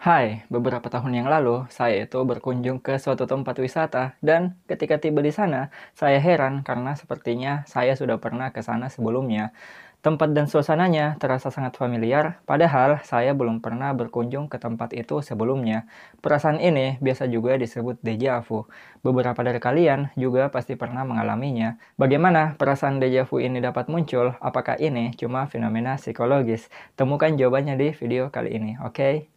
Hai, beberapa tahun yang lalu saya itu berkunjung ke suatu tempat wisata dan ketika tiba di sana, saya heran karena sepertinya saya sudah pernah ke sana sebelumnya. Tempat dan suasananya terasa sangat familiar, padahal saya belum pernah berkunjung ke tempat itu sebelumnya. Perasaan ini biasa juga disebut deja vu. Beberapa dari kalian juga pasti pernah mengalaminya. Bagaimana perasaan deja vu ini dapat muncul? Apakah ini cuma fenomena psikologis? Temukan jawabannya di video kali ini, oke?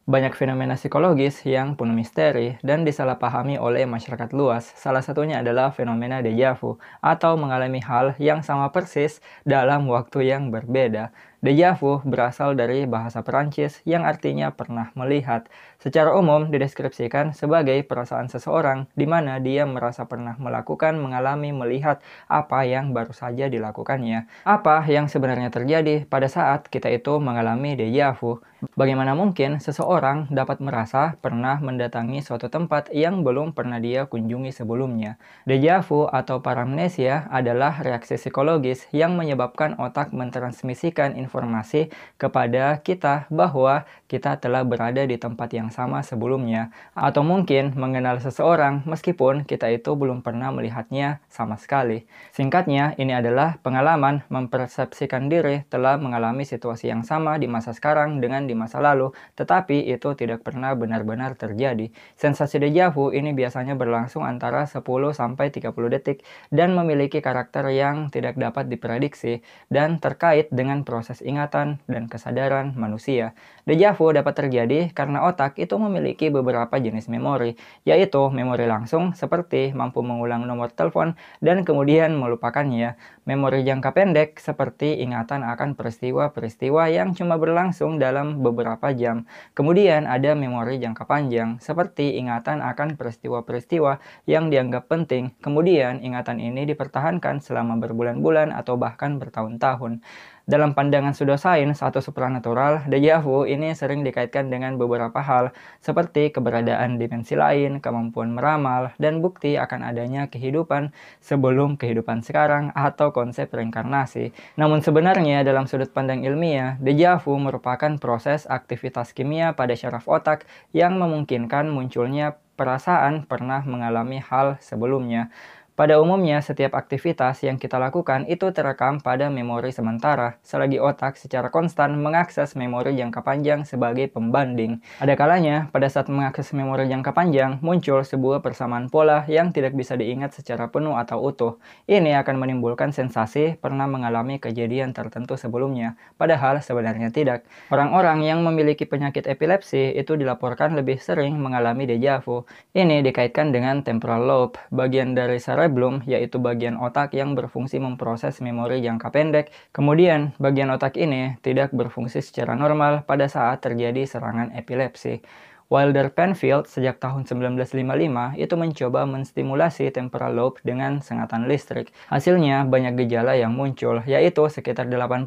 Banyak fenomena psikologis yang penuh misteri dan disalahpahami oleh masyarakat luas. Salah satunya adalah fenomena deja vu atau mengalami hal yang sama persis dalam waktu yang berbeda. Deja vu berasal dari bahasa Perancis yang artinya pernah melihat. Secara umum dideskripsikan sebagai perasaan seseorang di mana dia merasa pernah melakukan, mengalami, melihat apa yang baru saja dilakukannya. Apa yang sebenarnya terjadi pada saat kita itu mengalami deja vu? Bagaimana mungkin seseorang dapat merasa pernah mendatangi suatu tempat yang belum pernah dia kunjungi sebelumnya? Deja vu atau paramnesia adalah reaksi psikologis yang menyebabkan otak mentransmisikan informasi kepada kita bahwa kita telah berada di tempat yang sama sebelumnya, atau mungkin mengenal seseorang meskipun kita itu belum pernah melihatnya sama sekali. Singkatnya, ini adalah pengalaman mempersepsikan diri telah mengalami situasi yang sama di masa sekarang dengan di masa lalu, tetapi itu tidak pernah benar-benar terjadi. Sensasi deja vu ini biasanya berlangsung antara 10-30 detik dan memiliki karakter yang tidak dapat diprediksi dan terkait dengan proses ingatan dan kesadaran manusia. Deja vu dapat terjadi karena otak itu memiliki beberapa jenis memori, yaitu memori langsung seperti mampu mengulang nomor telepon dan kemudian melupakannya. Memori jangka pendek seperti ingatan akan peristiwa-peristiwa yang cuma berlangsung dalam beberapa jam. Kemudian ada memori jangka panjang seperti ingatan akan peristiwa-peristiwa yang dianggap penting. Kemudian ingatan ini dipertahankan selama berbulan-bulan atau bahkan bertahun-tahun. Dalam pandangan pseudosains atau supranatural, deja vu ini sering dikaitkan dengan beberapa hal, seperti keberadaan dimensi lain, kemampuan meramal, dan bukti akan adanya kehidupan sebelum kehidupan sekarang atau konsep reinkarnasi. Namun sebenarnya dalam sudut pandang ilmiah, deja vu merupakan proses aktivitas kimia pada syaraf otak yang memungkinkan munculnya perasaan pernah mengalami hal sebelumnya. Pada umumnya, setiap aktivitas yang kita lakukan itu terekam pada memori sementara, selagi otak secara konstan mengakses memori jangka panjang sebagai pembanding. Ada kalanya, pada saat mengakses memori jangka panjang, muncul sebuah persamaan pola yang tidak bisa diingat secara penuh atau utuh. Ini akan menimbulkan sensasi pernah mengalami kejadian tertentu sebelumnya, padahal sebenarnya tidak. Orang-orang yang memiliki penyakit epilepsi itu dilaporkan lebih sering mengalami deja vu. Ini dikaitkan dengan temporal lobe, bagian dari cerebellum, yaitu bagian otak yang berfungsi memproses memori jangka pendek. Kemudian, bagian otak ini tidak berfungsi secara normal pada saat terjadi serangan epilepsi. Wilder Penfield sejak tahun 1955 itu mencoba menstimulasi temporal lobe dengan sengatan listrik. Hasilnya banyak gejala yang muncul, yaitu sekitar 8%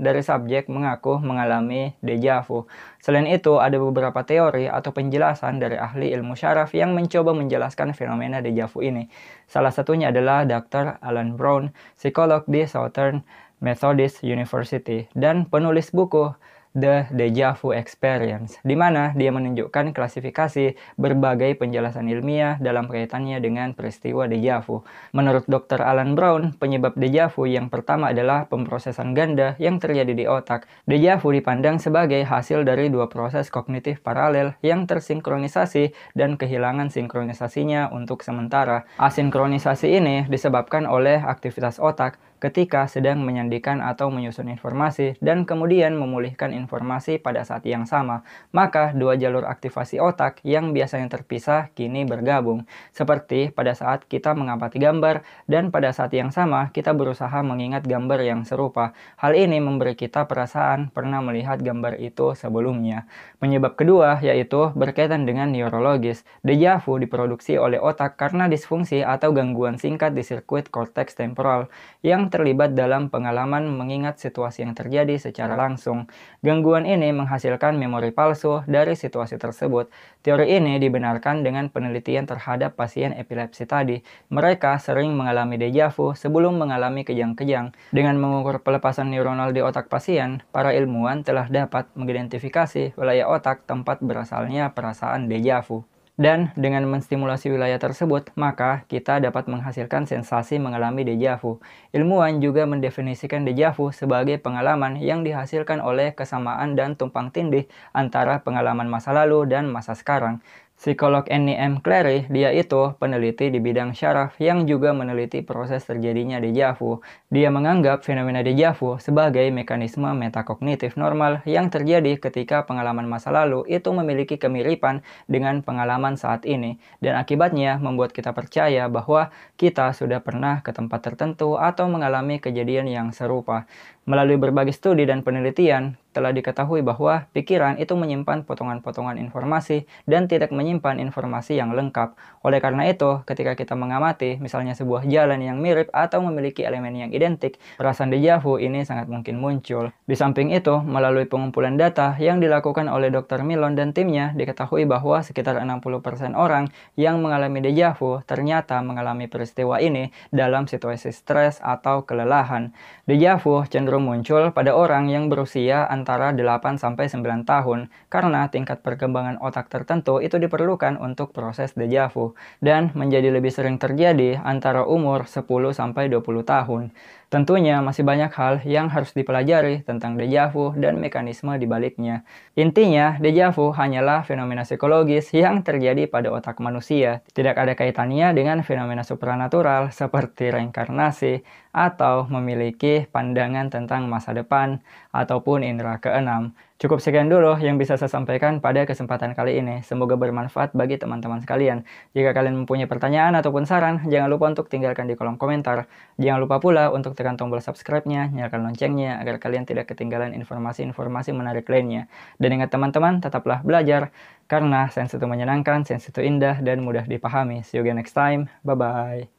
dari subjek mengaku mengalami deja vu. Selain itu, ada beberapa teori atau penjelasan dari ahli ilmu syaraf yang mencoba menjelaskan fenomena deja vu ini. Salah satunya adalah Dr. Alan Brown, psikolog di Southern Methodist University, dan penulis buku The Deja Vu Experience, di mana dia menunjukkan klasifikasi berbagai penjelasan ilmiah dalam kaitannya dengan peristiwa deja vu. Menurut Dr. Alan Brown, penyebab deja vu yang pertama adalah pemrosesan ganda yang terjadi di otak. Deja vu dipandang sebagai hasil dari dua proses kognitif paralel yang tersinkronisasi dan kehilangan sinkronisasinya untuk sementara. Asinkronisasi ini disebabkan oleh aktivitas otak ketika sedang menyandikan atau menyusun informasi dan kemudian memulihkan informasi pada saat yang sama, maka dua jalur aktivasi otak yang biasanya terpisah kini bergabung, seperti pada saat kita mengamati gambar dan pada saat yang sama kita berusaha mengingat gambar yang serupa. Hal ini memberi kita perasaan pernah melihat gambar itu sebelumnya. Penyebab kedua yaitu berkaitan dengan neurologis. Deja vu diproduksi oleh otak karena disfungsi atau gangguan singkat di sirkuit korteks temporal yang terlibat dalam pengalaman mengingat situasi yang terjadi secara langsung. Gangguan ini menghasilkan memori palsu dari situasi tersebut. Teori ini dibenarkan dengan penelitian terhadap pasien epilepsi tadi. Mereka sering mengalami deja vu sebelum mengalami kejang-kejang. Dengan mengukur pelepasan neuronal di otak pasien, para ilmuwan telah dapat mengidentifikasi wilayah otak tempat berasalnya perasaan deja vu. Dan dengan menstimulasi wilayah tersebut, maka kita dapat menghasilkan sensasi mengalami deja vu. Ilmuwan juga mendefinisikan deja vu sebagai pengalaman yang dihasilkan oleh kesamaan dan tumpang tindih antara pengalaman masa lalu dan masa sekarang. Psikolog Annie M. Clary, dia itu peneliti di bidang syaraf yang juga meneliti proses terjadinya deja vu. Dia menganggap fenomena deja vu sebagai mekanisme metakognitif normal yang terjadi ketika pengalaman masa lalu itu memiliki kemiripan dengan pengalaman saat ini, dan akibatnya membuat kita percaya bahwa kita sudah pernah ke tempat tertentu atau mengalami kejadian yang serupa. Melalui berbagai studi dan penelitian, telah diketahui bahwa pikiran itu menyimpan potongan-potongan informasi dan tidak menyimpan informasi yang lengkap. Oleh karena itu, ketika kita mengamati misalnya sebuah jalan yang mirip atau memiliki elemen yang identik, perasaan deja vu ini sangat mungkin muncul. Di samping itu, melalui pengumpulan data yang dilakukan oleh Dr. Milon dan timnya, diketahui bahwa sekitar 60% orang yang mengalami deja vu ternyata mengalami peristiwa ini dalam situasi stres atau kelelahan. Deja vu cenderung muncul pada orang yang berusia antara 8-9 tahun karena tingkat perkembangan otak tertentu itu diperlukan untuk proses deja vu dan menjadi lebih sering terjadi antara umur 10-20 tahun. Tentunya masih banyak hal yang harus dipelajari tentang deja vu dan mekanisme di baliknya. Intinya, deja vu hanyalah fenomena psikologis yang terjadi pada otak manusia. Tidak ada kaitannya dengan fenomena supranatural seperti reinkarnasi atau memiliki pandangan tentang masa depan ataupun indera keenam. Cukup sekian dulu yang bisa saya sampaikan pada kesempatan kali ini. Semoga bermanfaat bagi teman-teman sekalian. Jika kalian mempunyai pertanyaan ataupun saran, jangan lupa untuk tinggalkan di kolom komentar. Jangan lupa pula untuk tekan tombol subscribe-nya, nyalakan loncengnya agar kalian tidak ketinggalan informasi-informasi menarik lainnya. Dan ingat teman-teman, tetaplah belajar, karena sains itu menyenangkan, sains itu indah, dan mudah dipahami. See you again next time. Bye-bye.